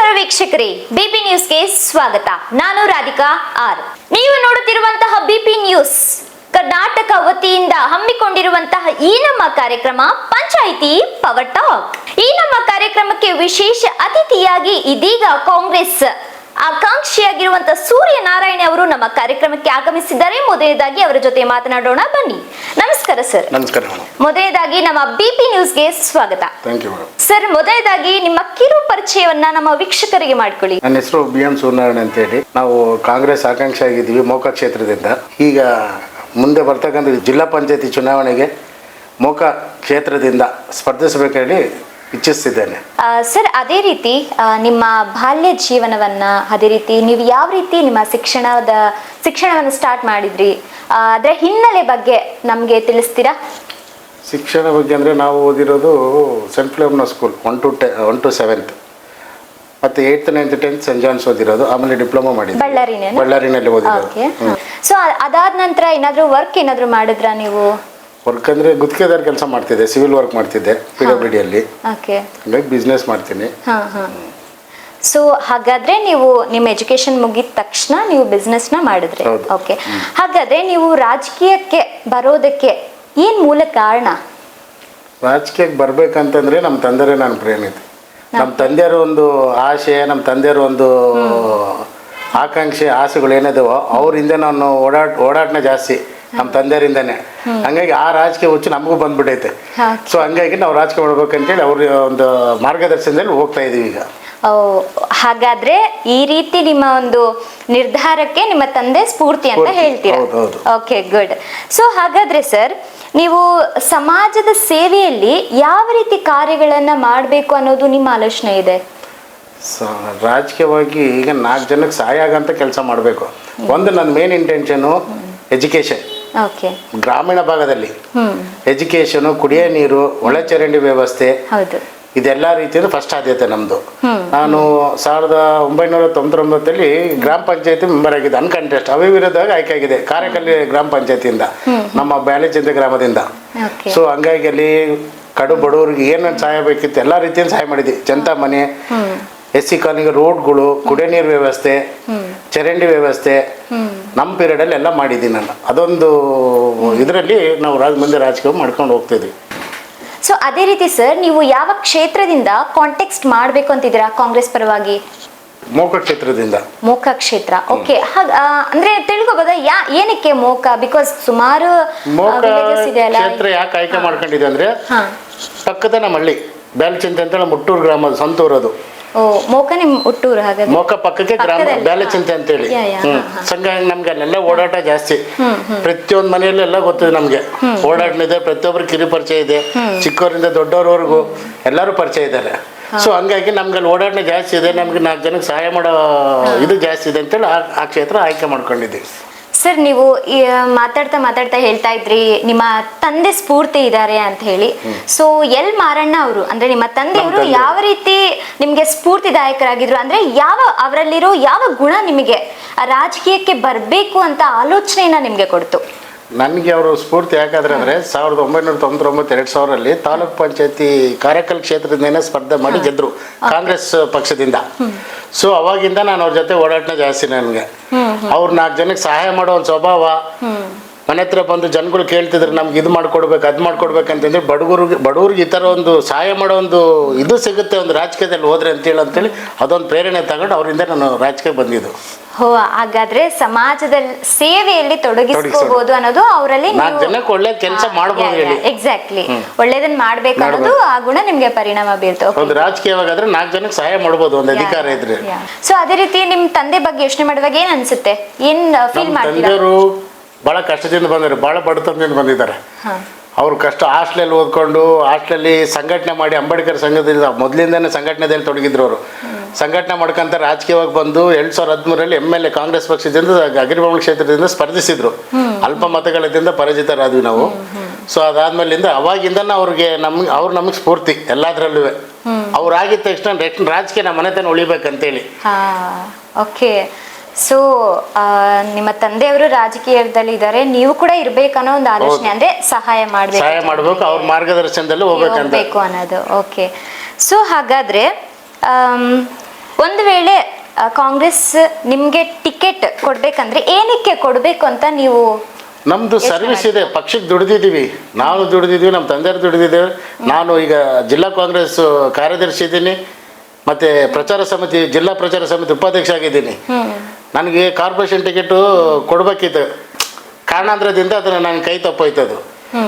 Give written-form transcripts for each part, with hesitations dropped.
ನಮಸ್ಕಾರ ವೀಕ್ಷಕರೇ, ಬಿಪಿ ನ್ಯೂಸ್ಗೆ ಸ್ವಾಗತ. ನಾನು ರಾಧಿಕಾ ಆರ್. ನೀವು ನೋಡುತ್ತಿರುವಂತಹ ಬಿಪಿ ನ್ಯೂಸ್ ಕರ್ನಾಟಕ ವತಿಯಿಂದ ಹಮ್ಮಿಕೊಂಡಿರುವಂತಹ ಈ ನಮ್ಮ ಕಾರ್ಯಕ್ರಮ ಪಂಚಾಯಿತಿ ಪವರ್ ಟಾಕ್. ಈ ನಮ್ಮ ಕಾರ್ಯಕ್ರಮಕ್ಕೆ ವಿಶೇಷ ಅತಿಥಿಯಾಗಿ ಇದೀಗ ಕಾಂಗ್ರೆಸ್ ಆಕಾಂಕ್ಷಿಯಾಗಿರುವಂತಹ ಸೂರ್ಯನಾರಾಯಣ ಅವರು ನಮ್ಮ ಕಾರ್ಯಕ್ರಮಕ್ಕೆ ಆಗಮಿಸಿದ್ದಾರೆ. ಮೊದಲನೇದಾಗಿ ಅವರ ಜೊತೆ ಮಾತನಾಡೋಣ, ಬನ್ನಿ. ನಮಸ್ಕಾರ ಸರ್. ನಮಸ್ಕಾರ. ಮೊದಲನೇದಾಗಿ ನಮ್ಮ ಬಿಪಿ ನ್ಯೂಸ್ಗೆ ಸ್ವಾಗತ. Thank you madam. ಸರ್, ಮೊದಲನೇದಾಗಿ ನಿಮ್ಮ ಕಿರು ಪರಿಚಯವನ್ನ ನಮ್ಮ ವೀಕ್ಷಕರಿಗೆ ಮಾಡಿಕೊಳ್ಳಿ. ನನ್ನ ಹೆಸರು BM ಸೂರ್ಯನಾರಾಯಣ ಅಂತ ಹೇಳಿ. ನಾವು ಕಾಂಗ್ರೆಸ್ ಆಕಾಂಕ್ಷಿ ಆಗಿದ್ದೀವಿ ಮೋಕ ಕ್ಷೇತ್ರದಿಂದ. ಈಗ ಮುಂದೆ ಬರ್ತಕ್ಕಂಥ ಜಿಲ್ಲಾ ಪಂಚಾಯತಿ ಚುನಾವಣೆಗೆ ಮೋಕ ಕ್ಷೇತ್ರದಿಂದ ಸ್ಪರ್ಧಿಸಬೇಕು ಹೇಳಿ ಇಚ್ಛಿಸ್ತಿದ್ದೇನೆ. ಸರ್, ಅದೇ ರೀತಿ ನಿಮ್ಮ ಬಾಲ್ಯ ಜೀವನವನ್ನ, ಅದೇ ರೀತಿ ನೀವು ಯಾವ ರೀತಿ ನಿಮ್ಮ ಶಿಕ್ಷಣವನ್ನು ಸ್ಟಾರ್ಟ್ ಮಾಡಿದ್ರಿ, ಅದರ ಹಿನ್ನೆಲೆ ಬಗ್ಗೆ ನಮಗೆ ತಿಳಿಸ್ತೀರಾ? ಶಿಕ್ಷಣ ಬಗ್ಗೆ ಅಂದರೆ ನಾವು ಓದಿರೋದು scent Philomena school 1 to 7th, ಮತ್ತು 8th 9th 10th scent John's ಓದಿರೋದು. ಆಮೇಲೆ ಡಿಪ್ಲೊಮಾ ಮಾಡಿದ್ದೆ ಬಳ್ಳಾರಿನಲ್ಲಿ ಓದಿರೋದು. ಸೊ ಅದಾದ ನಂತರ ಏನಾದರೂ ವರ್ಕ್ ಏನಾದರೂ ಮಾಡಿದ್ರಾ ನೀವು? ವರ್ಕ್ ಅಂದರೆ ಗುತ್ತಿಗೆದಾರ ಕೆಲಸ ಮಾಡ್ತಿದ್ದೆ, ಸಿವಿಲ್ ವರ್ಕ್ ಮಾಡ್ತಿದ್ದೆ PWDಯಲ್ಲಿ. ಹಾಗಾಗಿ ಬಿಸ್ನೆಸ್ ಮಾಡ್ತೀನಿ. ಸೊ ಹಾಗಾದ್ರೆ ನೀವು ನಿಮ್ಮ ಎಜುಕೇಶನ್ ಮುಗಿದ ತಕ್ಷಣ ನೀವು ಬಿಸ್ನೆಸ್ನ ಮಾಡಿದ್ರಿ. ಓಕೆ, ಹಾಗಾದ್ರೆ ನೀವು ರಾಜಕೀಯಕ್ಕೆ ಬರೋದಕ್ಕೆ ಏನ್ ಮೂಲ ಕಾರಣ? ರಾಜಕೀಯಕ್ಕೆ ಬರ್ಬೇಕಂತಂದ್ರೆ ನಮ್ಮ ತಂದೆಯರೇ ನಾನು ಪ್ರೇಮಿತೆ. ನಮ್ಮ ತಂದೆಯರ ಒಂದು ಆಶೆ, ನಮ್ಮ ತಂದೆಯರ ಒಂದು ಆಕಾಂಕ್ಷೆ, ಆಸೆಗಳು ಏನಿದಾವೋ ಅವರಿಂದ ನಾನು ಓಡಾಟನ ಜಾಸ್ತಿ ನಮ್ಮ ತಂದೆಯರಿಂದಾನೆ. ಹಂಗಾಗಿ ಆ ರಾಜಕೀಯ ಹುಚ್ಚು ನಮಗೂ ಬಂದ್ಬಿಟ್ಟೈತೆ. ಸೊ ಹಂಗಾಗಿ ನಾವು ರಾಜಕೀಯ ಮಾಡ್ಬೇಕಂತೇಳಿ ಅವ್ರ ಒಂದು ಮಾರ್ಗದರ್ಶನದಲ್ಲಿ ಹೋಗ್ತಾ ಇದೀವಿ ಈಗ. ಹಾಗಾದ್ರೆ ಈ ರೀತಿ ನಿಮ್ಮ ಒಂದು ನಿರ್ಧಾರಕ್ಕೆ ನಿಮ್ಮ ತಂದೆ ಸ್ಫೂರ್ತಿ ಅಂತ ಹೇಳ್ತೀರಾ? Okay, good. ಸೊ ಹಾಗಾದ್ರೆ ಸರ್, ನೀವು ಸಮಾಜದ ಸೇವೆಯಲ್ಲಿ ಯಾವ ರೀತಿ ಕಾರ್ಯಗಳನ್ನ ಮಾಡಬೇಕು ಅನ್ನೋದು ನಿಮ್ಮ ಆಲೋಚನೆ ಇದೆ? ರಾಜಕೀಯವಾಗಿ ಈಗ 4 ಜನಕ್ಕೆ ಸಹಾಯ ಆಗಂತ ಕೆಲಸ ಮಾಡಬೇಕು. ಒಂದು ನನ್ನ ಮೇನ್ ಇಂಟೆನ್ಷನು ಎಜುಕೇಶನ್. ಗ್ರಾಮೀಣ ಭಾಗದಲ್ಲಿ ಎಜುಕೇಶನ್, ಕುಡಿಯೋ ನೀರು, ಒಳ ಚರಂಡಿ ವ್ಯವಸ್ಥೆ, ಇದೆಲ್ಲ ರೀತಿಯಿಂದ ಫಸ್ಟ್ ಆದ್ಯತೆ ನಮ್ಮದು. ನಾನು 1999 ಗ್ರಾಮ ಪಂಚಾಯತಿ ಮೆಂಬರ್ ಆಗಿದ್ದೆ, ಅನ್ಕಂಟೆಸ್ಟ್, ಅವಿರೋಧವಾಗಿ ಆಯ್ಕೆ ಆಗಿದೆ ಕಾರೆಕಲ್ಲಿ ಗ್ರಾಮ ಪಂಚಾಯತಿಯಿಂದ, ನಮ್ಮ ಬ್ಯಾಲೆಚಿಂತ ಗ್ರಾಮದಿಂದ. ಸೊ ಹಂಗಾಗಿ ಅಲ್ಲಿ ಕಡು ಬಡವರಿಗೆ ಏನೇನು ಸಹಾಯ ಬೇಕಿತ್ತು ಎಲ್ಲ ರೀತಿಯಿಂದ ಸಹಾಯ ಮಾಡಿದ್ವಿ. ಜನತಾ ಮನೆ, SC ಕಾಲನಿಗೆ ರೋಡ್ಗಳು, ಕುಡಿಯೋ ನೀರು ವ್ಯವಸ್ಥೆ, ಚರಂಡಿ ವ್ಯವಸ್ಥೆ ನಮ್ಮ ಪೀರಿಯಡಲ್ಲಿ ಎಲ್ಲ ಮಾಡಿದ್ದೀನಿ ನಾನು. ಅದೊಂದು ಇದರಲ್ಲಿ ನಾವು ಮುಂದೆ ರಾಜಕೀಯ ಮಾಡ್ಕೊಂಡು ಹೋಗ್ತಿದ್ವಿ. ಸೊ ಅದೇ ರೀತಿ ಸರ್, ನೀವು ಯಾವ ಕ್ಷೇತ್ರದಿಂದ ಕಾಂಟೆಕ್ಸ್ಟ್ ಮಾಡಬೇಕು ಅಂತಿದ್ದೀರಾ ಕಾಂಗ್ರೆಸ್ ಪರವಾಗಿ? ಮೋಕ ಕ್ಷೇತ್ರದಿಂದ. ಮೋಕ ಕ್ಷೇತ್ರ, ಓಕೆ. ಅಂದ್ರೆ ತಿಳ್ಕೊಬೋದಾ ಏನಕ್ಕೆ ಮೋಕ? ಬಿಕಾಸ್ ಸುಮಾರು ಮೋಕ ಕ್ಷೇತ್ರ ಯಾಕೆ ಆಯ್ಕೆ ಮಾಡ್ಕೊಂಡಿದೆ ಅಂದ್ರೆ, ಪಕ್ಕದ ನಮ್ಮ ಹಳ್ಳಿ ಬ್ಯಾಲಚಿಂತೆ ಅಂತ ಮುಟ್ಟೂರು ಗ್ರಾಮದ ಸ್ವಂತೂರದು. ಮೋಕ ನಿಮ್ ಹುಟ್ಟೂರು? ಹಾಗಾದ್ರೆ ಮೋಕ ಪಕ್ಕಕ್ಕೆ ಗ್ರಾಮ ಬ್ಯಾಲಚಿಂತೆ ಅಂತೇಳಿ. ಸಂಘ ನಮ್ಗೆ ಅಲ್ಲೆಲ್ಲ ಓಡಾಟ ಜಾಸ್ತಿ. ಪ್ರತಿಯೊಂದು ಮನೆಯಲ್ಲೆಲ್ಲ ಗೊತ್ತಿದೆ ನಮ್ಗೆ, ಓಡಾಟನಿದೆ. ಪ್ರತಿಯೊಬ್ಬರು ಕಿರಿ ಪರಿಚಯ ಇದೆ, ಚಿಕ್ಕವರಿಂದ ದೊಡ್ಡವರವರೆಗೂ ಎಲ್ಲರೂ ಪರಿಚಯ ಇದ್ದಾರೆ. ಸೊ ಹಂಗಾಗಿ ನಮ್ಗೆ ಅಲ್ಲಿ ಓಡಾಟನೆ ಜಾಸ್ತಿ ಇದೆ. ನಮ್ಗೆ 4 ಜನಕ್ಕೆ ಸಹಾಯ ಮಾಡೋ ಇದು ಜಾಸ್ತಿ ಇದೆ ಅಂತೇಳಿ ಆ ಕ್ಷೇತ್ರ ಆಯ್ಕೆ ಮಾಡ್ಕೊಂಡಿದ್ದೀವಿ. ಸರ್, ನೀವು ಮಾತಾಡ್ತಾ ಹೇಳ್ತಾ ಇದ್ರಿ ನಿಮ್ಮ ತಂದೆ ಸ್ಫೂರ್ತಿ ಇದ್ದಾರೆ ಅಂತ ಹೇಳಿ. ಸೊ ಮಾರಣ್ಣ ಅವರು ಅಂದ್ರೆ ನಿಮ್ಮ ತಂದೆಯವರು ಯಾವ ರೀತಿ ನಿಮ್ಗೆ ಸ್ಫೂರ್ತಿದಾಯಕರಾಗಿದ್ರು? ಅಂದ್ರೆ ಅವರಲ್ಲಿರೋ ಯಾವ ಗುಣ ನಿಮಗೆ ರಾಜಕೀಯಕ್ಕೆ ಬರಬೇಕು ಅಂತ ಆಲೋಚನೆಯನ್ನ ನಿಮ್ಗೆ ಕೊಡ್ತು? ನನಗೆ ಅವರು ಸ್ಫೂರ್ತಿ ಯಾಕಾದ್ರೆ ಅಂದರೆ 1999 2000ರಲ್ಲಿ ತಾಲೂಕ್ ಪಂಚಾಯತಿ ಕಾರೆಕಲ್ ಕ್ಷೇತ್ರದಿಂದ ಸ್ಪರ್ಧೆ ಮಾಡಿ ಗೆದ್ರು ಕಾಂಗ್ರೆಸ್ ಪಕ್ಷದಿಂದ. ಸೊ ಅವಾಗಿಂದ ನಾನು ಅವ್ರ ಜೊತೆ ಓಡಾಟನ ಜಾಸ್ತಿ. ನನಗೆ ಅವ್ರು 4 ಜನಕ್ಕೆ ಸಹಾಯ ಮಾಡೋ ಒಂದು ಸ್ವಭಾವ. ಮನೆ ಹತ್ರ ಬಂದು ಜನಗಳು ಕೇಳ್ತಿದ್ರು, ನಮ್ಗೆ ಇದು ಮಾಡ್ಕೊಡ್ಬೇಕು, ಅದು ಮಾಡ್ಕೊಡ್ಬೇಕಂತಂದ್ರೆ ಬಡವ್ರಿಗೆ ಈ ಥರ ಒಂದು ಸಹಾಯ ಮಾಡೋ ಒಂದು ಇದು ಸಿಗುತ್ತೆ ಒಂದು ರಾಜಕೀಯದಲ್ಲಿ ಹೋದ್ರೆ ಅಂತೇಳಿ ಅದೊಂದು ಪ್ರೇರಣೆ ತಗೊಂಡು ಅವರಿಂದ ನಾನು ರಾಜಕೀಯ ಬಂದಿದ್ದು. ಹಾಗಾದ್ರೆ ಸಮಾಜದಲ್ಲಿ ಸೇವೆಯಲ್ಲಿ ತೊಡಗಿಸ್ಕೋಬಹುದು ಅನ್ನೋದು ಅವರಲ್ಲಿ 4 ಜನಕ್ಕೆ ಒಳ್ಳೆ ಕೆಲಸ ಮಾಡಬಹುದು. ಎಕ್ಸಾಕ್ಟ್ಲಿ, ಒಳ್ಳೇದನ್ನ ಮಾಡ್ಬೇಕು ಅನ್ನೋದು ಆ ಗುಣ ನಿಮ್ಗೆ ಪರಿಣಾಮ ಬೀರ್ತು. ಒಂದು ರಾಜಕೀಯವಾಗಾದ್ರೆ 4 ಜನಕ್ಕೆ ಸಹಾಯ ಮಾಡಬಹುದು ಒಂದು ಅಧಿಕಾರ ಇದ್ರೆ. ಸೊ ಅದೇ ರೀತಿ ನಿಮ್ ತಂದೆ ಬಗ್ಗೆ ಯೋಚನೆ ಮಾಡುವಾಗ ಏನ್ ಅನ್ಸುತ್ತೆ? ಏನ್ ಫೀಲ್ ಮಾಡ್ತೀರಾ? ಬಹಳ ಕಷ್ಟದಿಂದ ಬಂದಿದ್ದಾರೆ, ಬಹಳ ಬಡತನದಿಂದ ಬಂದಿದ್ದಾರೆ. ಅವ್ರು ಕಷ್ಟ ಹಾಸ್ಟೆಲಲ್ಲಿ ಓದ್ಕೊಂಡು ಹಾಸ್ಟೆಲಲ್ಲಿ ಸಂಘಟನೆ ಮಾಡಿ ಅಂಬೇಡ್ಕರ್ ಸಂಘದಿಂದ ಮೊದಲಿಂದನೇ ಸಂಘಟನೆಯಲ್ಲಿ ತೊಡಗಿದ್ರು. ಅವರು ಸಂಘಟನೆ ಮಾಡ್ಕೊಂತ ರಾಜಕೀಯವಾಗಿ ಬಂದು 2013ರಲ್ಲಿ MLA ಕಾಂಗ್ರೆಸ್ ಪಕ್ಷದಿಂದ ಅಗ್ರಿಭವನ ಕ್ಷೇತ್ರದಿಂದ ಸ್ಪರ್ಧಿಸಿದ್ರು. ಅಲ್ಪ ಮತಗಳಿಂದ ಪರಾಜಿತರಾದ್ವಿ ನಾವು. ಸೊ ಅದಾದ್ಮೇಲಿಂದ ಅವಾಗಿಂದ ಅವ್ರಿಗೆ ಅವ್ರು ನಮಗೆ ಸ್ಫೂರ್ತಿ ಎಲ್ಲದ್ರಲ್ಲೂ. ಅವ್ರಾಗಿದ್ದ ತಕ್ಷಣ ರಾಜಕೀಯ ನಮ್ಮ ಮನೆತನ ಉಳಿಬೇಕಂತೇಳಿ. ಓಕೆ. ಸೊ ನಿಮ್ಮ ತಂದೆಯವರು ರಾಜಕೀಯದಲ್ಲಿ ಇದ್ದಾರೆ, ನೀವು ಕೂಡ ಇರ್ಬೇಕನ್ನೋ ಒಂದು ಆಲೋಚನೆ, ಅಂದ್ರೆ ಸಹಾಯ ಮಾಡ್ಬೇಕು, ಅವ್ರ ಮಾರ್ಗದರ್ಶನದಲ್ಲಿ ಹೋಗ್ಬೇಕು ಅನ್ನೋದು. ಓಕೆ. ಸೊ ಹಾಗಾದ್ರೆ ಒಂದು ವೇಳೆ ಕಾಂಗ್ರೆಸ್ ನಿಮ್ಗೆ ಟಿಕೆಟ್ ಕೊಡ್ಬೇಕಂದ್ರೆ ಏನಕ್ಕೆ ಕೊಡ್ಬೇಕು ಅಂತ ನೀವು ನಮ್ದು ಸರ್ವಿಸ್ ಇದೆ, ಪಕ್ಷಕ್ಕೆ ದುಡಿದಿದ್ದೀವಿ, ನಾವು ದುಡಿದಿದ್ದೀವಿ, ನಮ್ಮ ತಂದೆಯವರು ದುಡಿದಿದ್ದೇವೆ. ನಾನು ಈಗ ಜಿಲ್ಲಾ ಕಾಂಗ್ರೆಸ್ ಕಾರ್ಯದರ್ಶಿ ಇದ್ದೀನಿ, ಮತ್ತೆ ಜಿಲ್ಲಾ ಪ್ರಚಾರ ಸಮಿತಿ ಉಪಾಧ್ಯಕ್ಷ ಆಗಿದ್ದೀನಿ. ನನಗೆ ಕಾರ್ಪೊರೇಷನ್ ಟಿಕೆಟು ಕೊಡ್ಬೇಕಿತ್ತು, ಕಾರಣಾಂತರದಿಂದ ಅದನ್ನು ನಾನು ಕೈ ತಪ್ಪೋಯ್ತದು.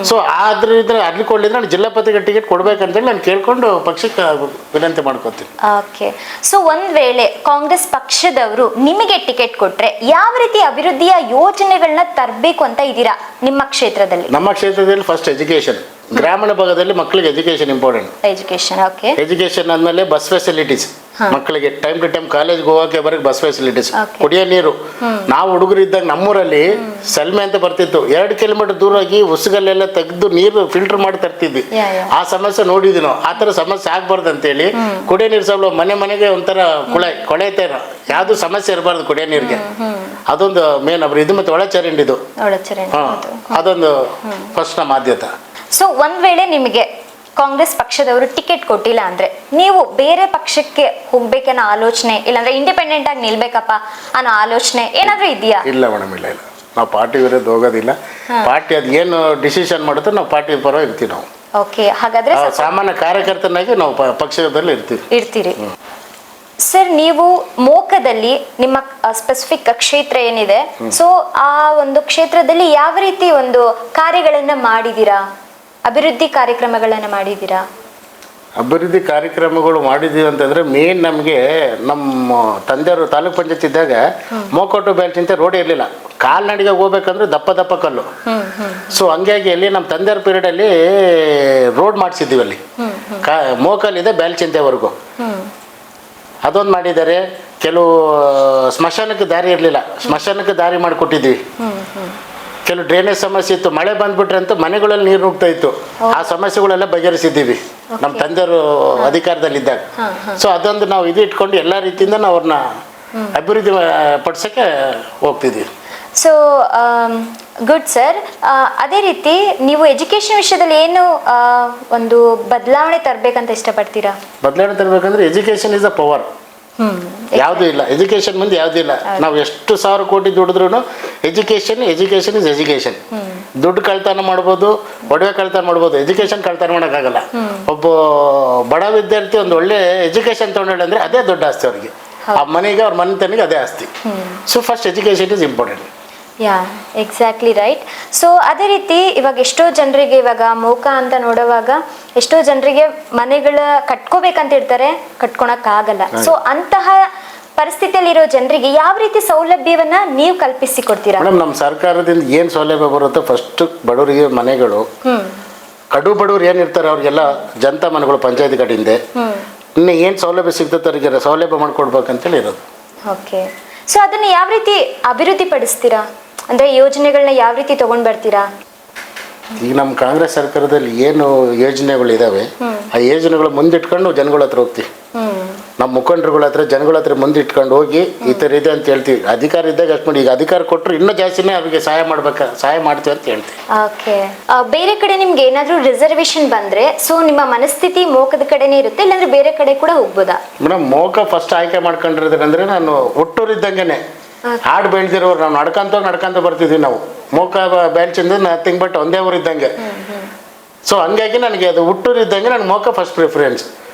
ಸೊ ಆದ್ರಿಂದ ಅಲ್ಲಿ ಕೊಡ್ಲಿದ್ರೆ ನಾನು ಜಿಲ್ಲಾ ಪತ್ರಿಕೆ ಟಿಕೆಟ್ ಕೊಡ್ಬೇಕಂತೇಳಿ ನಾನು ಕೇಳ್ಕೊಂಡು ಪಕ್ಷಕ್ಕೆ ವಿನಂತಿ ಮಾಡ್ಕೋತೀನಿ. ಓಕೆ, ಸೊ ಒಂದ್ ವೇಳೆ ಕಾಂಗ್ರೆಸ್ ಪಕ್ಷದವರು ನಿಮಗೆ ಟಿಕೆಟ್ ಕೊಟ್ರೆ ಯಾವ ರೀತಿ ಅಭಿವೃದ್ಧಿಯ ಯೋಜನೆಗಳನ್ನ ತರಬೇಕು ಅಂತ ಇದ್ದೀರಾ ನಿಮ್ಮ ಕ್ಷೇತ್ರದಲ್ಲಿ? ನಮ್ಮ ಕ್ಷೇತ್ರದಲ್ಲಿ ಫಸ್ಟ್ ಎಜುಕೇಶನ್, ಗ್ರಾಮೀಣ ಭಾಗದಲ್ಲಿ ಮಕ್ಕಳಿಗೆ education important. Education, okay. Education ಆದ್ಮೇಲೆ ಬಸ್ ಫೆಸಿಲಿಟೀಸ್, ಮಕ್ಕಳಿಗೆ ಟೈಮ್ ಟು ಟೈಮ್ ಕಾಲೇಜ್ಗೆ ಹೋಗೋಕೆ ಬರೀ ಬಸ್ ಫೆಸಿಲಿಟೀಸ್, ಕುಡಿಯೋ ನೀರು. ನಾವು ಹುಡುಗರು ಇದ್ದಾಗ ನಮ್ಮೂರಲ್ಲಿ ಸಲ್ಮೆ ಅಂತ ಬರ್ತಿತ್ತು, 2 ಕಿಲೋಮೀಟರ್ ದೂರ ಹೋಗಿ ಉಸುಗಲ್ಲೆಲ್ಲ ತೆಗೆದು ನೀರು ಫಿಲ್ಟರ್ ಮಾಡಿ ತರ್ತಿದ್ವಿ. ಆ ಸಮಸ್ಯೆ ನೋಡಿದ್ವಿ ನಾವು. ಆ ಥರ ಸಮಸ್ಯೆ ಆಗ್ಬಾರ್ದು ಅಂತೇಳಿ ಕುಡಿಯೋ ನೀರು ಸೌಲಭ್ಯ ಮನೆಗೆ ಒಂಥರ ಕೊಳೆತೇನ, ಯಾವುದು ಸಮಸ್ಯೆ ಇರಬಾರ್ದು ಕುಡಿಯೋ ನೀರಿಗೆ. ಅದೊಂದು ಮೇನ್ ಇದು, ಮತ್ತೆ ಒಳಚರಂಡಿದು, ಅದೊಂದು ಫಸ್ಟ್ ನಮ್ಮ ಆದ್ಯತೆ. ಸೊ ಒಂದ್ ವೇಳೆ ನಿಮಗೆ ಕಾಂಗ್ರೆಸ್ ಪಕ್ಷದವರು ಟಿಕೆಟ್ ಕೊಟ್ಟಿಲ್ಲ ಅಂದ್ರೆ ನೀವು ಬೇರೆ ಪಕ್ಷಕ್ಕೆ ಹೋಗ್ಬೇಕನ್ನೋ ಆಲೋಚನೆ, ಇಲ್ಲಾಂದ್ರೆ ಇಂಡಿಪೆಂಡೆಂಟ್ ಆಗಿ ನಿಲ್ಬೇಕಪ್ಪ ಅನ್ನೋ ಆಲೋಚನೆ ಏನಾದ್ರೂ ಇದೆಯಾ? ಇಲ್ಲ ಮೇಡಮ್, ಇಲ್ಲ. ನಾವು ಪಾರ್ಟಿ ವಿರುದ್ಧ ಹೋಗೋದಿಲ್ಲ. ಪಾರ್ಟಿ ಅದು ಏನು ಡಿಸಿಷನ್ ಮಾಡುತ್ತೋ ನಾವು ಪಾರ್ಟಿ ಪರ ಇರ್ತೀವಿ ನಾವು. ಓಕೆ, ಹಾಗಾದ್ರೆ ಸಾಮಾನ್ಯ ಕಾರ್ಯಕರ್ತನಾಗಿ ನಾವು ಪಕ್ಷದಲ್ಲಿ ಇರ್ತೀರಿ. ಸರ್, ನೀವು ಮೋಕದಲ್ಲಿ ನಿಮ್ಮ ಸ್ಪೆಸಿಫಿಕ್ ಕ್ಷೇತ್ರ ಏನಿದೆ, ಸೊ ಆ ಒಂದು ಕ್ಷೇತ್ರದಲ್ಲಿ ಯಾವ ರೀತಿ ಒಂದು ಕಾರ್ಯಗಳನ್ನ ಮಾಡಿದೀರಾ, ಅಭಿವೃದ್ಧಿ ಕಾರ್ಯಕ್ರಮಗಳನ್ನ ಮಾಡಿದೀರಾ? ಅಭಿವೃದ್ಧಿ ಕಾರ್ಯಕ್ರಮಗಳು ಮಾಡಿದ್ದೀವಿ ಅಂತಂದ್ರೆ ಮೇನ್ ನಮಗೆ ನಮ್ಮ ತಂದೆಯವರು ತಾಲೂಕ್ ಪಂಚಾಯತ್ ಇದ್ದಾಗ ಮೋಕೋಟು ಬ್ಯಾಂಕ್ ರೋಡ್ ಇರಲಿಲ್ಲ, ಕಾಲ್ನಡಿಗೆ ಹೋಗ್ಬೇಕಂದ್ರೆ ದಪ್ಪ ಕಲ್ಲು. ಸೊ ಹಂಗಾಗಿ ಅಲ್ಲಿ ನಮ್ಮ ತಂದೆಯವ್ರ ಪೀರಿಯಡ್ ಅಲ್ಲಿ ರೋಡ್ ಮಾಡಿಸಿದ್ದೀವಿ ಅಲ್ಲಿ, ಮೋಕಲ್ಲಿದೆ ಬ್ಯಾಲ್ಚಿಂತೆವರೆಗೂ. ಅದೊಂದು ಮಾಡಿದ್ದಾರೆ. ಕೆಲವು ಸ್ಮಶಾನಕ್ಕೆ ದಾರಿ ಇರಲಿಲ್ಲ, ಸ್ಮಶಾನಕ್ಕೆ ದಾರಿ ಮಾಡಿಕೊಟ್ಟಿದ್ವಿ. ಕೆಲವು ಡ್ರೈನೇಜ್ ಸಮಸ್ಯೆ ಇತ್ತು, ಮಳೆ ಬಂದ್ಬಿಟ್ರೆ ಅಂತ ಮನೆಗಳಲ್ಲಿ ನೀರು ನುಗ್ತಾ ಇತ್ತು. ಆ ಸಮಸ್ಯೆಗಳೆಲ್ಲ ಬಗೆಹರಿಸಿದ್ದೀವಿ ನಮ್ಮ ತಂದೆಯವರು ಅಧಿಕಾರದಲ್ಲಿದ್ದಾಗ. ಸೊ ಅದೊಂದು ನಾವು ಇಟ್ಕೊಂಡು ಎಲ್ಲ ರೀತಿಯಿಂದ ನಾವು ಅವ್ರನ್ನ ಅಭಿವೃದ್ಧಿ ಪಡಿಸೋಕ್ಕೆ ಹೋಗ್ತಿದ್ದೀವಿ. So good sir. ಅದೇ ರೀತಿ ನೀವು ಎಜುಕೇಶನ್ ವಿಷಯದಲ್ಲಿ ಏನು ಒಂದು ಬದಲಾವಣೆ ತರಬೇಕಂತ ಇಷ್ಟಪಡ್ತೀರಾ? ಬದಲಾವಣೆ ತರಬೇಕಂದ್ರೆ ಎಜುಕೇಶನ್ ಇಸ್ ಅ ಪವರ್. ಯಾವುದೂ ಇಲ್ಲ, ಎಜುಕೇಶನ್ ಮುಂದೆ ಯಾವುದೂ ಇಲ್ಲ. ನಾವು ಎಷ್ಟು 1000 ಕೋಟಿ ದುಡಿದ್ರು ಎಜುಕೇಶನ್ ಇಸ್ ಎಜುಕೇಶನ್. ದುಡ್ಡು ಕಳ್ತನ ಮಾಡ್ಬೋದು, ಒಡವೆ ಕಳ್ತನ ಮಾಡ್ಬೋದು, ಎಜುಕೇಶನ್ ಕಳ್ತನ ಮಾಡೋಕ್ಕಾಗಲ್ಲ. ಒಬ್ಬ ಬಡ ವಿದ್ಯಾರ್ಥಿ ಒಂದು ಒಳ್ಳೆ ಎಜುಕೇಶನ್ ತೊಗೊಂಡು ಅಂದ್ರೆ ಅದೇ ದೊಡ್ಡ ಆಸ್ತಿ ಅವ್ರಿಗೆ, ಆ ಮನೆಗೆ ಅವ್ರ ಮನೆತನಿಗೆ ಅದೇ ಆಸ್ತಿ. So first education is important. Yeah, exactly right. So ಅದೇ ರೀತಿ ಇವಾಗ ಎಷ್ಟೋ ಜನರಿಗೆ ಇವಾಗ ಮೋಕ ಅಂತ ನೋಡುವಾಗ ಎಷ್ಟೋ ಜನರಿಗೆ ಮನೆಗಳ ಕಟ್ಕೋಬೇಕಂತ ಇರ್ತಾರೆ, ಕಟ್ಕೊಳಕ್ಕಾಗಲ್ಲ. ಸೊ ಅಂತಹ ಪರಿಸ್ಥಿತಿಯಲ್ಲಿರೋ ಜನರಿಗೆ ಯಾವ ರೀತಿ ಸೌಲಭ್ಯವನ್ನ ನೀವು ಕಲ್ಪಿಸಿ ಕೊಡ್ತೀರಾ? ಮೇಡಮ್, ನಮ್ಮ ಸರ್ಕಾರದಿಂದ ಏನು ಸೌಲಭ್ಯ ಬರುತ್ತೋ ಫಸ್ಟ್ ಬಡವರಿಗೆ ಮನೆಗಳು, ಕಡು ಬಡವ್ರು ಏನಿರ್ತಾರೆ ಅವ್ರಿಗೆಲ್ಲ ಜನತಾ ಮನೆಗಳು ಪಂಚಾಯತ್ ಕಡೆಯಿಂದ ಇನ್ನು ಏನು ಸೌಲಭ್ಯ ಸಿಗ್ತದೆ ಅವ್ರಿಗೆ ಸೌಲಭ್ಯ ಮಾಡ್ಕೊಡ್ಬೇಕಂತೇಳಿ ಇರೋದು. ಓಕೆ, ಸೊ ಅದನ್ನ ಯಾವ ರೀತಿ ಅಭಿವೃದ್ಧಿ ಪಡಿಸ್ತೀರಾ? ಅಂದ್ರೆ ಯೋಜನೆಗಳನ್ನ ಯಾವ ರೀತಿ ತಗೊಂಡ್ ಬರ್ತೀರಾ? ಈಗ ನಮ್ಮ ಕಾಂಗ್ರೆಸ್ ಸರ್ಕಾರದಲ್ಲಿ ಏನು ಯೋಜನೆಗಳಿದಾವೆ ಆ ಯೋಜನೆಗಳು ಮುಂದಿಟ್ಕೊಂಡು ಜನಗಳ ಹತ್ರ ಹೋಗ್ತೀವಿ. ನಮ್ಮ ಮುಖಂಡರುಗಳ ಹತ್ರ ಜನಗಳ ಹತ್ರ ಮುಂದಿಟ್ಕೊಂಡು ಹೋಗಿ ಈ ಥರ ಇದೆ ಅಂತ ಹೇಳ್ತೀವಿ. ಅಧಿಕಾರ ಇದ್ದಾಗ ಅಷ್ಟು ಮಾಡಿ, ಈಗ ಅಧಿಕಾರ ಕೊಟ್ಟರು ಇನ್ನೂ ಜಾಸ್ತಿನೇ ಅವ್ರಿಗೆ ಸಹಾಯ ಮಾಡ್ತೀವಿ ಅಂತ ಹೇಳ್ತೀವಿ. ಓಕೆ, ಬೇರೆ ಕಡೆ ನಿಮ್ಗೆ ಏನಾದರೂ ರಿಸರ್ವೇಶನ್ ಬಂದ್ರೆ ಸೊ ನಿಮ್ಮ ಮನಸ್ಥಿತಿ ಮೋಕದ ಕಡೆನೇ ಇರುತ್ತೆ, ಇಲ್ಲಾಂದ್ರೆ ಬೇರೆ ಕಡೆ ಕೂಡ ಹೋಗ್ಬೋದಾ? ಮೇಡಮ್, ಮೋಕ ಫಸ್ಟ್ ಆಯ್ಕೆ ಮಾಡ್ಕೊಂಡಿರೋದಂದ್ರೆ ನಾನು ಹುಟ್ಟೂರಿದ್ದಂಗೆನೆ ಹಾಡು ಬೆಳೆದಿರೋರು, ನಾವು ನಡ್ಕೊಂತ ಬರ್ತಿದ್ವಿ. ನಾವು ಮೋಕ ಬ್ಯಾಲ್ಚಿಂದ ನಥಿಂಗ್ ಬಟ್ ಒಂದೇ ಊರಿದ್ದಂಗೆ. ಸೊ ಹಂಗಾಗಿ ನನಗೆ ಅದು ಹುಟ್ಟೂರಿದ್ದಂಗೆ ನನಗೆ ಮೋಕ ಫಸ್ಟ್ ಪ್ರಿಫರೆನ್ಸ್.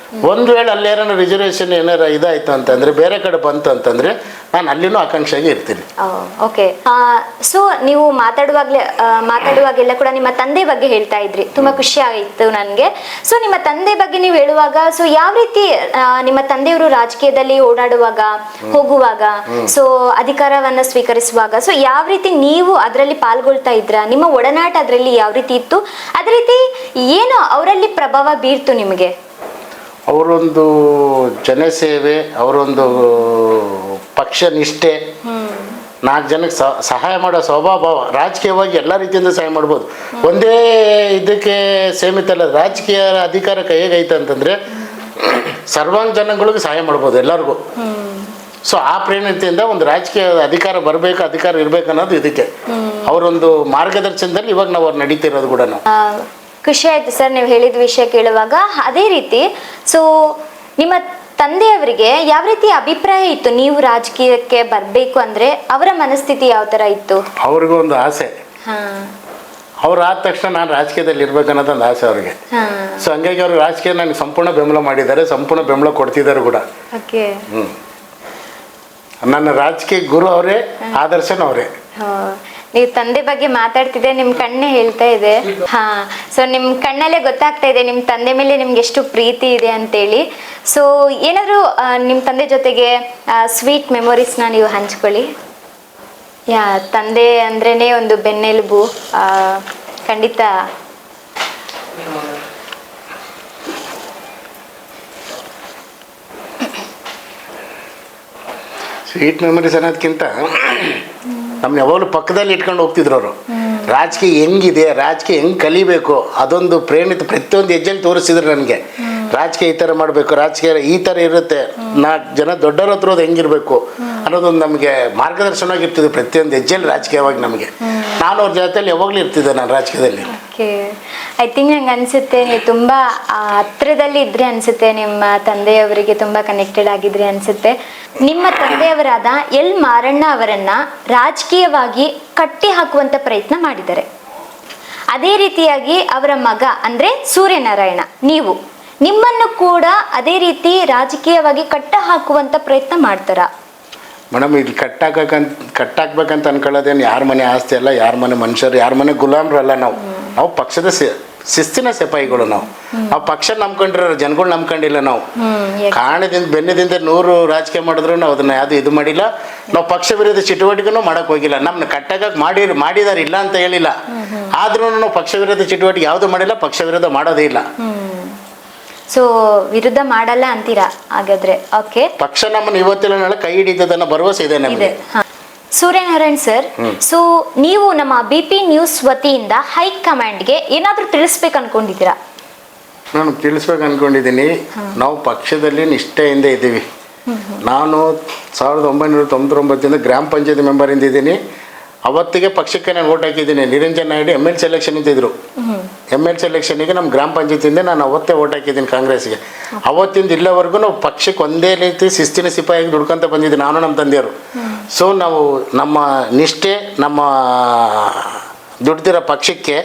ಒಂದು ವೇಳೆ ಅಲ್ಲಿ ಏನಾರ ರಿಸರ್ವೇಷನ್ ಏನಾರ ಇದಾಯ್ತು ಅಂತಂದ್ರೆ, ಬೇರೆ ಕಡೆ ಬಂತು ಅಂತಂದ್ರೆ ನಾನು ಅಲ್ಲಿನೂ ಆಕಾಂಕ್ಷೆಯಾಗಿ ಇರ್ತೀನಿ. ಓಕೆ, ಸೊ ನೀವು ಮಾತಾಡುವಾಗೆಲ್ಲ ಕೂಡ ನಿಮ್ಮ ತಂದೆ ಬಗ್ಗೆ ಹೇಳ್ತಾ ಇದ್ರಿ, ತುಂಬಾ ಖುಷಿ ಆಯಿತು ನನಗೆ. ಸೊ ನಿಮ್ಮ ತಂದೆ ಬಗ್ಗೆ ನೀವು ಹೇಳುವಾಗ ಸೊ ಯಾವ ರೀತಿ ನಿಮ್ಮ ತಂದೆಯವರು ರಾಜಕೀಯದಲ್ಲಿ ಓಡಾಡುವಾಗ ಹೋಗುವಾಗ, ಸೊ ಅಧಿಕಾರವನ್ನ ಸ್ವೀಕರಿಸುವಾಗ ಸೊ ಯಾವ ರೀತಿ ನೀವು ಅದರಲ್ಲಿ ಪಾಲ್ಗೊಳ್ತಾ ಇದ್ರ, ನಿಮ್ಮ ಒಡನಾಟ ಅದರಲ್ಲಿ ಯಾವ ರೀತಿ ಇತ್ತು, ಅದೇ ರೀತಿ ಏನು ಅವರಲ್ಲಿ ಪ್ರಭಾವ ಬೀರ್ತು ನಿಮಗೆ? ಅವರೊಂದು ಜನಸೇವೆ, ಅವರೊಂದು ಪಕ್ಷ ನಿಷ್ಠೆ, 4 ಜನಕ್ಕೆ ಸಹಾಯ ಮಾಡೋ ಸ್ವಭಾವ. ರಾಜಕೀಯವಾಗಿ ಎಲ್ಲ ರೀತಿಯಿಂದ ಸಹಾಯ ಮಾಡ್ಬೋದು, ಒಂದೇ ಇದಕ್ಕೆ ಸೀಮಿತ ಅಲ್ಲ. ರಾಜಕೀಯ ಅಧಿಕಾರ ಕೈಯಾಗೈತೆ ಅಂತಂದರೆ ಸರ್ವಾಂಗ ಜನಗಳಿಗೆ ಸಹಾಯ ಮಾಡ್ಬೋದು ಎಲ್ಲರಿಗೂ. ಸೊ ಆ ಪ್ರೇರಣೆಯಿಂದ ಒಂದು ರಾಜಕೀಯ ಅಧಿಕಾರ ಬರಬೇಕು, ಅಧಿಕಾರ ಇರಬೇಕು ಅನ್ನೋದು ಇದಕ್ಕೆ ಅವರೊಂದು ಮಾರ್ಗದರ್ಶನದಲ್ಲಿ ಇವಾಗ ನಾವು ಅವ್ರು ನಡೀತಿರೋದು ಕೂಡ. ಖುಷಿ ಆಯ್ತು ಸರ್ ನೀವು ಹೇಳಿದ ವಿಷಯ ಕೇಳುವಾಗ. ಅದೇ ರೀತಿ ಸೊ ನಿಮ್ಮ ತಂದೆಯವರಿಗೆ ಯಾವ ರೀತಿ ಅಭಿಪ್ರಾಯ ಇತ್ತು ನೀವು ರಾಜಕೀಯಕ್ಕೆ ಬರಬೇಕು ಅಂದ್ರೆ ಅವರ ಮನಸ್ಥಿತಿ ಯಾವ ತರ ಇತ್ತು? ಅವ್ರಿಗೂ ಒಂದು ಆಸೆ, ಹಾ ಅವ್ರು ಆದ ತಕ್ಷಣ ನಾನು ರಾಜಕೀಯದಲ್ಲಿ ಇರ್ಬೇಕನ್ನೋದೊಂದು ಆಸೆ ಅವ್ರಿಗೆ. ಹಾ ಸೊ ಹಂಗಾಗಿ ಅವರು ರಾಜಕೀಯ ನನಗೆ ಸಂಪೂರ್ಣ ಬೆಂಬಲ ಮಾಡಿದ್ದಾರೆ, ಸಂಪೂರ್ಣ ಬೆಂಬಲ ಕೊಡ್ತಿದ್ದಾರೆ ಕೂಡ. ಓಕೆ. ನನ್ನ ರಾಜಕೀಯ ಗುರು ಅವರೇ, ಆದರ್ಶನೂ ಅವರೇ. ನೀವು ತಂದೆ ಬಗ್ಗೆ ಮಾತಾಡ್ತಿದ್ರೆ ನಿಮ್ ಕಣ್ಣೇ ಹೇಳ್ತಾ ಇದೆ. ಹಾ, ಸೊ ನಿಮ್ ಕಣ್ಣಲ್ಲೇ ಗೊತ್ತಾಗ್ತಾ ಇದೆ ನಿಮ್ ತಂದೆ ಮೇಲೆ ನಿಮ್ಗೆ ಎಷ್ಟು ಪ್ರೀತಿ ಇದೆ ಅಂತೇಳಿ. ಸೊ ಏನಾದ್ರು ನಿಮ್ ತಂದೆ ಜೊತೆಗೆ ಸ್ವೀಟ್ ಮೆಮೊರೀಸ್ನ ನೀವು ಹಂಚ್ಕೊಳ್ಳಿ. ತಂದೆ ಅಂದ್ರೇನೆ ಒಂದು ಬೆನ್ನೆಲುಬು. ಖಂಡಿತ ಸ್ವೀಟ್ ಮೆಮೊರೀಸ್ ಅನ್ನೋದಕ್ಕಿಂತ ನಮ್ನ ಯಾವಾಗಲೂ ಪಕ್ಕದಲ್ಲಿ ಇಟ್ಕೊಂಡು ಹೋಗ್ತಿದ್ರು ಅವರು. ರಾಜಕೀಯ ಹೆಂಗಿದೆ, ರಾಜಕೀಯ ಹೆಂಗೆ ಕಲಿಬೇಕು ಅದೊಂದು ಪ್ರೇರಣೆ ಪ್ರತಿಯೊಂದು ಹೆಜ್ಜೆಲ್ಲಿ ತೋರಿಸಿದ್ರು ನನಗೆ. ರಾಜಕೀಯ ಈ ಥರ ಮಾಡಬೇಕು, ರಾಜಕೀಯ ಈ ಥರ ಇರುತ್ತೆ, 4 ಜನ ದೊಡ್ಡವ್ರ ಹತ್ರ ಹೋದ್ ಹೆಂಗಿರ್ಬೇಕು ಅನ್ನೋದೊಂದು ನಮಗೆ ಮಾರ್ಗದರ್ಶನವಾಗಿರ್ತಿದೆ ಪ್ರತಿಯೊಂದು ಹೆಜ್ಜೆಯಲ್ಲಿ ರಾಜಕೀಯವಾಗಿ ನಮಗೆ. ನಾನು ಅವ್ರ ಜೊತೆಯಲ್ಲಿ ಯಾವಾಗಲೂ ಇರ್ತಿದ್ದೆ ನಾನು ರಾಜಕೀಯದಲ್ಲಿ. ಓಕೆ, ಐ ಥಿಂಕ್ ನಂಗೆ ಅನಿಸುತ್ತೆ ನೀವು ತುಂಬ ಹತ್ರದಲ್ಲಿ ಇದ್ರೆ ಅನಿಸುತ್ತೆ, ನಿಮ್ಮ ತಂದೆಯವರಿಗೆ ತುಂಬ ಕನೆಕ್ಟೆಡ್ ಆಗಿದ್ರಿ ಅನಿಸುತ್ತೆ. ನಿಮ್ಮ ತಂದೆಯವರಾದ ಎಲ್ ಮಾರಣ್ಣ ಅವರನ್ನ ರಾಜಕೀಯವಾಗಿ ಕಟ್ಟಿ ಹಾಕುವಂಥ ಪ್ರಯತ್ನ ಮಾಡಿದ್ದಾರೆ. ಅದೇ ರೀತಿಯಾಗಿ ಅವರ ಮಗ ಅಂದರೆ ಸೂರ್ಯನಾರಾಯಣ, ನಿಮ್ಮನ್ನು ಕೂಡ ಅದೇ ರೀತಿ ರಾಜಕೀಯವಾಗಿ ಕಟ್ಟ ಹಾಕುವಂಥ ಪ್ರಯತ್ನ ಮಾಡ್ತಾರಾ? ಮೇಡಮ್, ಇದು ಕಟ್ಟಾಕ್ಬೇಕಂತ ಅನ್ಕೊಳ್ಳೋದೇನು ಯಾರ ಮನೆ ಆಸ್ತಿ ಅಲ್ಲ, ಯಾರ ಮನೆ ಮನುಷ್ಯರು, ಯಾರ ಮನೆ ಗುಲಾಮ್ರಲ್ಲ. ನಾವು ಪಕ್ಷದ ಶಿಸ್ತಿನ ಸಿಪಾಯಿಗಳು. ನಾವು ಪಕ್ಷ ನಂಬ್ಕೊಂಡಿರೋ ಜನಗಳು ನಂಬ್ಕೊಂಡಿಲ್ಲ. ನಾವು ಕಾರಣದಿಂದ ಬೆನ್ನದಿಂದ 100 ರಾಜಕೀಯ ಮಾಡಿದ್ರು ನಾವು ಅದನ್ನ ಯಾವುದು ಇದು ಮಾಡಿಲ್ಲ. ನಾವು ಪಕ್ಷ ವಿರೋಧ ಚಟುವಟಿಕೆನೂ ಮಾಡಕ್ ಹೋಗಿಲ್ಲ. ನಮ್ಮನ್ನ ಕಟ್ಟಾಗಕ್ಕೆ ಮಾಡಿದಾರೆ, ಇಲ್ಲ ಅಂತ ಹೇಳಿಲ್ಲ. ಆದ್ರೂ ನಾವು ಪಕ್ಷ ವಿರೋಧ ಚಟುವಟಿಕೆ ಯಾವುದು ಮಾಡಿಲ್ಲ, ಪಕ್ಷ ವಿರೋಧ ಮಾಡೋದೇ ಇಲ್ಲ. ಸೊ ವಿರುದ್ಧ ಮಾಡಲ್ಲ ಅಂತೀರಾ ಹಾಗಾದ್ರೆ? ಓಕೆ, ಪಕ್ಷ ನಮ್ಮನ್ನು ಇವತ್ತಿನ ನಾಳೆ ಕೈ ಹಿಡಿತದನ್ನ ಭರವಸೆ ಇದೆ ನಮಗೆ. ಸೂರ್ಯನಾರಾಯಣ್ ಸರ್, ಸೊ ನೀವು ನಮ್ಮ BP ನ್ಯೂಸ್ ವತಿಯಿಂದ ಹೈಕಮಾಂಡ್ಗೆ ಏನಾದರೂ ತಿಳಿಸ್ಬೇಕು ಅನ್ಕೊಂಡಿದ್ದೀರಾ? ನಾನು ತಿಳಿಸ್ಬೇಕು ಅನ್ಕೊಂಡಿದ್ದೀನಿ. ನಾವು ಪಕ್ಷದಲ್ಲಿ ನಿಷ್ಠೆಯಿಂದ ಇದ್ದೀವಿ. ನಾನು 1999 ಗ್ರಾಮ ಪಂಚಾಯತಿ ಮೆಂಬರ್ ಇದ್ದೀನಿ. ಅವತ್ತಿಗೆ ಪಕ್ಷಕ್ಕೆ ನಾನು ಓಟ್ ಹಾಕಿದ್ದೀನಿ. ನಿರಂಜನ್ ನಾಯ್ಡು MLC ಎಲೆಕ್ಷನ್ ಇದ್ದಿದ್ರು. MLC ಎಲೆಕ್ಷನ್ಗೆ ನಮ್ಮ ಗ್ರಾಮ ಪಂಚಾಯತಿಯಿಂದ ನಾನು ಅವತ್ತೇ ಓಟ್ ಹಾಕಿದ್ದೀನಿ ಕಾಂಗ್ರೆಸ್ಗೆ. ಅವತ್ತಿಂದ ಇಲ್ಲವರೆಗೂ ನಾವು ಪಕ್ಷಕ್ಕೆ ಒಂದೇ ರೀತಿ ಶಿಸ್ತಿನ ಸಿಪಾಯಿಯಾಗಿ ದುಡ್ಕೊಂತ ಬಂದಿದ್ದೀನಿ, ನಾನು ನಮ್ಮ ತಂದೆಯವರು. ಸೊ ನಾವು ನಮ್ಮ ನಿಷ್ಠೆ, ನಮ್ಮ ದುಡ್ದಿರೋ ಪಕ್ಷಕ್ಕೆ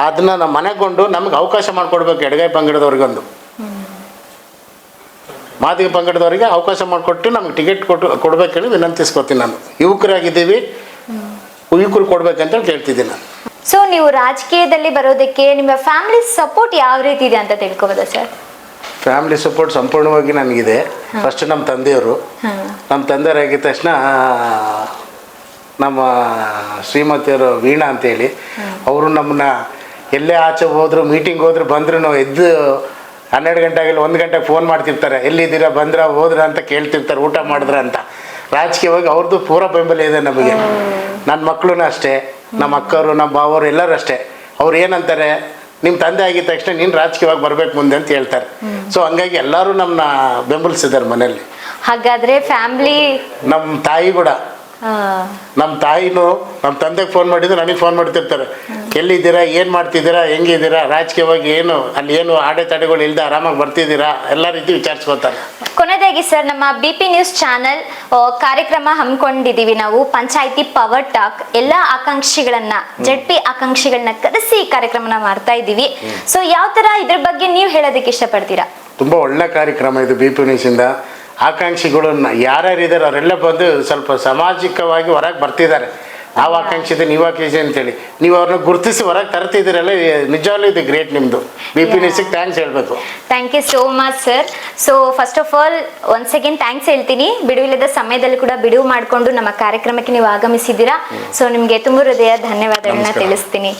ಅದನ್ನ ನಾವು ಮನೆಗೊಂಡು ನಮಗೆ ಅವಕಾಶ ಮಾಡಿಕೊಡ್ಬೇಕು. ಎಡಗೈ ಪಂಗಡದವ್ರಿಗೊಂದು, ಮಾದಿಗ ಪಂಗಡದವರಿಗೆ ಅವಕಾಶ ಮಾಡಿಕೊಟ್ಟು ನಮಗೆ ಟಿಕೆಟ್ ಕೊಡ್ಬೇಕೇಳಿ ವಿನಂತಿಸ್ಕೊತೀನಿ. ನಾನು ಯುವಕರಾಗಿದ್ದೀವಿ, ಯುವಕರು ಕೊಡ್ಬೇಕಂತ ಕೇಳ್ತಿದ್ದೀನಿ ನಾನು. ಸೊ ನೀವು ರಾಜಕೀಯದಲ್ಲಿ ಬರೋದಕ್ಕೆ ನಿಮ್ಮ ಫ್ಯಾಮಿಲಿ ಸಪೋರ್ಟ್ ಯಾವ ರೀತಿ ಇದೆ ಅಂತ ತಿಳ್ಕೊಬೋದಾ ಸರ್? ಫ್ಯಾಮಿಲಿ ಸಪೋರ್ಟ್ ಸಂಪೂರ್ಣವಾಗಿ ನನಗಿದೆ. ಫಸ್ಟ್ ನಮ್ಮ ತಂದೆಯವರು, ನಮ್ಮ ತಂದೆಯವರಾಗಿದ್ದ ತಕ್ಷಣ ನಮ್ಮ ಶ್ರೀಮತಿಯವರು ವೀಣಾ ಅಂತೇಳಿ, ಅವರು ನಮ್ಮನ್ನ ಎಲ್ಲೇ ಆಚೆ ಹೋದ್ರು, ಮೀಟಿಂಗ್ ಹೋದ್ರು ಬಂದ್ರು ನಾವು ಎದ್ದು 12 ಗಂಟೆ ಆಗಿಲ್ಲ 1 ಗಂಟೆಗೆ ಫೋನ್ ಮಾಡ್ತಿರ್ತಾರೆ, ಎಲ್ಲಿದ್ದೀರಾ, ಬಂದ್ರ ಹೋದ್ರ ಅಂತ ಕೇಳ್ತಿರ್ತಾರೆ, ಊಟ ಮಾಡಿದ್ರ ಅಂತ. ರಾಜಕೀಯವಾಗಿ ಅವ್ರದ್ದು ಪೂರ ಬೆಂಬಲ ಇದೆ ನಮಗೆ. ನನ್ನ ಮಕ್ಕಳು ಅಷ್ಟೇ, ನಮ್ಮ ಅಕ್ಕವರು, ನಮ್ಮ ಬಾವರು ಎಲ್ಲರೂ ಅಷ್ಟೇ. ಅವ್ರು ಏನಂತಾರೆ, ನಿಮ್ಮ ತಂದೆ ಆಗಿದ ತಕ್ಷಣ ನೀನು ರಾಜಕೀಯವಾಗಿ ಬರ್ಬೇಕು ಮುಂದೆ ಅಂತ ಹೇಳ್ತಾರೆ. ಸೊ ಹಂಗಾಗಿ ಎಲ್ಲರೂ ನಮ್ಮನ್ನ ಬೆಂಬಲಿಸಿದ್ದಾರೆ ಮನೆಯಲ್ಲಿ. ಹಾಗಾದ್ರೆ ಫ್ಯಾಮಿಲಿ, ನಮ್ಮ ತಾಯಿ ಕೂಡ, ನಮ್ಮ ತಾಯಿನೂ ನಮ್ಮ ತಂದೆಗೆ ಫೋನ್ ಮಾಡಿದ್ರು, ನನಗೆ ಫೋನ್ ಮಾಡ್ತಿರ್ತಾರೆ, ಎಲ್ಲಿದ್ದೀರಾ, ಏನು ಮಾಡ್ತಿದ್ದೀರಾ, ಹೆಂಗಿದ್ದೀರಾ, ರಾಜಕೀಯವಾಗಿ ಏನು ಅಲ್ಲಿ ಏನು ಅಡೆತಡೆಗಳು ಇಲ್ಲದೆ ಆರಾಮಾಗಿ ಬರ್ತಿದ್ದೀರಾ, ಎಲ್ಲ ರೀತಿ ವಿಚಾರಿಸ್ಕೊತಾರೆ. ಕೊನೆಯದಾಗಿ ಸರ್, ನಮ್ಮ BP ನ್ಯೂಸ್ ಚಾನೆಲ್ ಕಾರ್ಯಕ್ರಮ ಹಮ್ಮಿಕೊಂಡಿದ್ದೀವಿ ನಾವು, ಪಂಚಾಯಿತಿ ಪವರ್ ಟಾಕ್. ಎಲ್ಲ ಆಕಾಂಕ್ಷಿಗಳನ್ನ, ZP ಆಕಾಂಕ್ಷಿಗಳನ್ನ ಕರೆಸಿ ಕಾರ್ಯಕ್ರಮನ ಮಾಡ್ತಾ ಇದ್ದೀವಿ. ಸೊ ಯಾವ ತರ ಇದ್ರ ಬಗ್ಗೆ ನೀವು ಹೇಳೋದಕ್ಕೆ ಇಷ್ಟಪಡ್ತೀರಾ? ತುಂಬ ಒಳ್ಳೆ ಕಾರ್ಯಕ್ರಮ ಇದು. BP ನ್ಯೂಸಿಂದ ಆಕಾಂಕ್ಷಿಗಳನ್ನ ಯಾರ್ಯಾರಿದ್ದಾರೆ ಅವರೆಲ್ಲ ಬಂದು ಸ್ವಲ್ಪ ಸಾಮಾಜಿಕವಾಗಿ ಹೊರಗೆ ಬರ್ತಿದ್ದಾರೆ. ನಾವು ಆಕಾಂಕ್ಷಿದೆ, ನೀವು ಆಕಾಂಕ್ಷಿ ಅಂತೇಳಿ ನೀವು ಅವ್ರನ್ನ ಗುರುತಿಸಿ ಹೊರಗೆ ತರ್ತಿದ್ದೀರಲ್ಲ, ನಿಜವಾಗ್ಲೂ ಇದು ಗ್ರೇಟ್. ನಿಮ್ಮದು BP ನ್ಯೂಸಿಗೆ ಥ್ಯಾಂಕ್ಸ್ ಹೇಳಬೇಕು. Thank you so much sir. So first of all once again thanks ಹೇಳ್ತೀನಿ. ಬಿಡುವಿಲ್ಲದ ಸಮಯದಲ್ಲಿ ಕೂಡ ಬಿಡುವು ಮಾಡಿಕೊಂಡು ನಮ್ಮ ಕಾರ್ಯಕ್ರಮಕ್ಕೆ ನೀವು ಆಗಮಿಸಿದ್ದೀರಾ. ಸೊ ನಿಮಗೆ ತುಂಬ ಹೃದಯ ಧನ್ಯವಾದಗಳನ್ನ ತಿಳಿಸ್ತೀನಿ.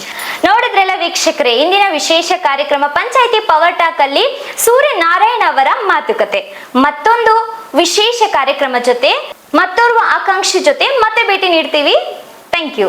ನೋಡಿದ್ರೆಲ್ಲ ವೀಕ್ಷಕರೇ, ಇಂದಿನ ವಿಶೇಷ ಕಾರ್ಯಕ್ರಮ ಪಂಚಾಯಿತಿ ಪವರ್ ಟಾಕ್ ಅಲ್ಲಿ ಸೂರ್ಯನಾರಾಯಣ ಅವರ ಮಾತುಕತೆ. ಮತ್ತೊಂದು ವಿಶೇಷ ಕಾರ್ಯಕ್ರಮ ಜೊತೆ, ಮತ್ತೋರ್ವ ಆಕಾಂಕ್ಷಿ ಜೊತೆ ಮತ್ತೆ ಭೇಟಿ ನೀಡ್ತೀವಿ. Thank you.